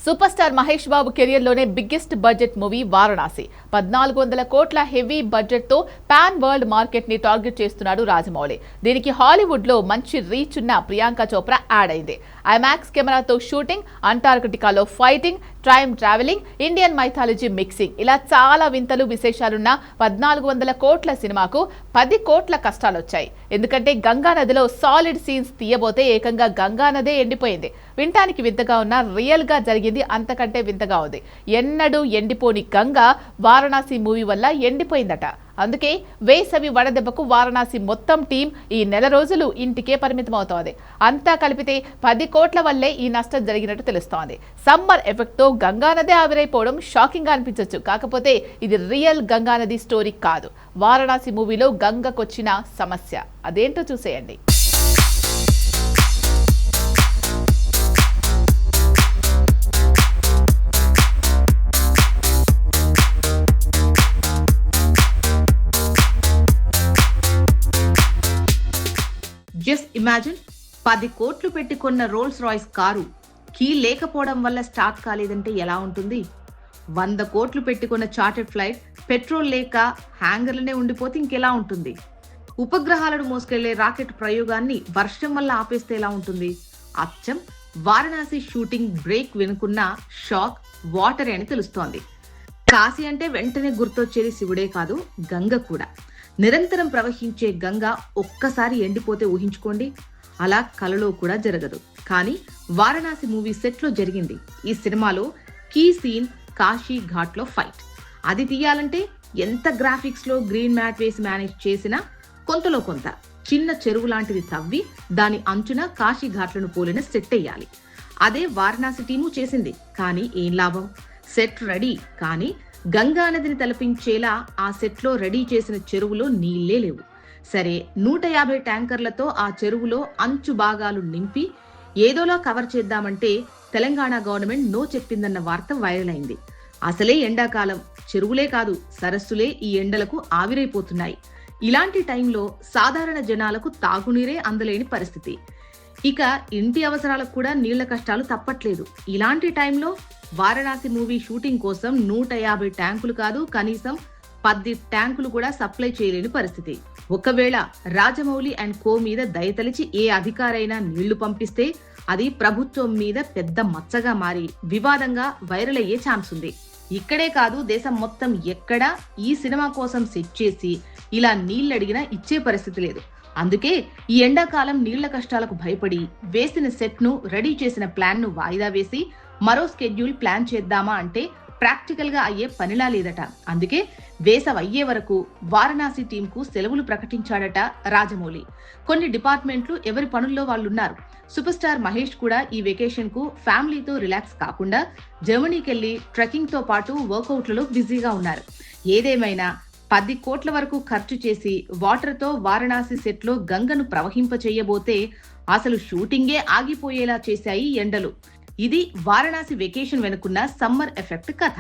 Super star Mahesh Babu career లోనే biggest budget movie Varanasi 1400 కోట్ల heavy budget తో పాన్ వరల్డ్ మార్కెట్ ని టార్గెట్ చేస్తున్నాడు రాజమౌళి. దీనికి హాలీవుడ్ లో మంచి రీచ్ ఉన్న ప్రియాంక చోప్రా యాడ్ అయింది. ఐమాక్స్ కెమెరాతో షూటింగ్, అంటార్కిటికాలో fighting, time travelling, Indian mythology mixing ఇలా చాలా వింతలు విశేషాలున్న 1400 కోట్ల సినిమాకు 10 కోట్ల కష్టాలొచ్చాయి. ఎందుకంటే గంగా నదిలో సాలిడ్ సీన్స్ తీయబోతే ఏకంగా గంగా నదే ఎండిపోయింది. వింటానికి వింతగా ఉన్న రియల్ గా జరిగింది అంతకంటే వింతగా ఉంది. ఎన్నడూ ఎండిపోని గంగా వారణాసి మూవీ వల్ల ఎండిపోయిందట. అందుకే వేసవి వడదెబ్బకు వారణాసి మొత్తం టీం ఈ నెల రోజులు ఇంటికే పరిమితం అవుతోంది. అంతా కలిపితే 10 కోట్ల వల్లే ఈ నష్టం జరిగినట్టు తెలుస్తోంది. సమ్మర్ ఎఫెక్ట్ తో గంగానదే ఆవిరైపోవడం షాకింగ్ గా అనిపించవచ్చు. కాకపోతే ఇది రియల్ గంగానది స్టోరీ కాదు. వారణాసి మూవీలో గంగకొచ్చిన సమస్య అదేంటో చూసేయండి. జస్ట్ ఇమాజిన్ 10 కోట్లు పెట్టి కొన్న రోల్స్ రాయ్స్ కారు కీ లేకపోవడం వల్ల స్టార్ట్ కాలేదంటే ఎలా ఉంటుంది? 100 కోట్లు పెట్టి కొన్న చార్టెడ్ ఫ్లైట్ పెట్రోల్ లేక హ్యాంగర్లనే ఉండిపోతే ఇంకెలా ఉంటుంది? ఉపగ్రహాలను మోసుకెళ్లే రాకెట్ ప్రయోగాన్ని వర్షం వల్ల ఆపేస్తే ఎలా ఉంటుంది? అచ్చం వారణాసి షూటింగ్ బ్రేక్ వెనుకున్న షాక్ వాటర్ అని తెలుస్తోంది. కాశీ అంటే వెంటనే గుర్తొచ్చేది శివుడే కాదు, గంగ కూడా. నిరంతరం ప్రవహించే గంగ ఒక్కసారి ఎండిపోతే ఊహించుకోండి. అలా కలలో కూడా జరగదు. కానీ వారణాసి మూవీ సెట్ లో జరిగింది. ఈ సినిమాలో కీ సీన్ కాశీ ఘాట్ లో ఫైట్. అది తీయాలంటే ఎంత గ్రాఫిక్స్ లో గ్రీన్ మ్యాట్ వేసి మేనేజ్ చేసినా కొంతలో కొంత చిన్న చెరువు లాంటిది తవ్వి దాని అంచున కాశీ ఘాట్లను పోలిన సెట్ వేయాలి. అదే వారణాసి టీము చేసింది. కానీ ఏం లాభం? సెట్ రెడీ, కానీ గంగా నదిని తలపించేలా ఆ సెట్లో రెడీ చేసిన చెరువులో నీళ్లే లేవు. సరే, 150 ట్యాంకర్లతో ఆ చెరువులో అంచు భాగాలు నింపి ఏదోలా కవర్ చేద్దామంటే తెలంగాణ గవర్నమెంట్ నో చెప్పిందన్న వార్త వైరల్ అయింది. అసలే ఎండాకాలం, చెరువులే కాదు సరస్సులే ఈ ఎండలకు ఆవిరైపోతున్నాయి. ఇలాంటి టైంలో సాధారణ జనాలకు తాగునీరే అందలేని పరిస్థితి. ఇక ఇంటి అవసరాలకు కూడా నీళ్ల కష్టాలు తప్పట్లేదు. ఇలాంటి టైంలో వారణాసి మూవీ షూటింగ్ కోసం 150 ట్యాంకులు కాదు, కనీసం 10 ట్యాంకులు కూడా సప్లై చేయలేని పరిస్థితి. ఒకవేళ రాజమౌళి అండ్ కో మీద దయతలిచి ఏ అధికారైనా నీళ్లు పంపిస్తే అది ప్రభుత్వం మీద పెద్ద మచ్చగా మారి వివాదంగా వైరల్ అయ్యే ఛాన్స్ ఉంది. ఇక్కడే కాదు, దేశం మొత్తం ఎక్కడా ఈ సినిమా కోసం సెట్ చేసి ఇలా నీళ్లడిగినా ఇచ్చే పరిస్థితి లేదు. అందుకే ఈ ఎండాకాలం నీళ్ల కష్టాలకు భయపడి వేసిన సెట్ ను రెడీ చేసిన ప్లాన్ ను వాయిదా వేసి మరో స్కెడ్యూల్ ప్లాన్ చేద్దామా అంటే ప్రాక్టికల్ గా అయ్యే పనిలా లేదట. అందుకే వేసవి అయ్యే వరకు వారణాసి టీం కు సెలవులు ప్రకటించాడట రాజమౌళి. కొన్ని డిపార్ట్మెంట్లు ఎవరి పనుల్లో వాళ్ళున్నారు. సూపర్ స్టార్ మహేష్ కూడా ఈ వెకేషన్ కు ఫ్యామిలీతో రిలాక్స్ కాకుండా జర్మనీకెళ్లి ట్రెక్కింగ్ తో పాటు వర్కౌట్లలో బిజీగా ఉన్నారు. ఏదేమైనా 10 కోట్ల వరకు ఖర్చు చేసి వాటర్ తో వారణాసి సెట్ లో గంగను ప్రవహింపచేయబోతే అసలు షూటింగే ఆగిపోయేలా చేశాయి ఎండలు. ఇది వారణాసి వెకేషన్ వెనుకున్న సమ్మర్ ఎఫెక్ట్ కథ.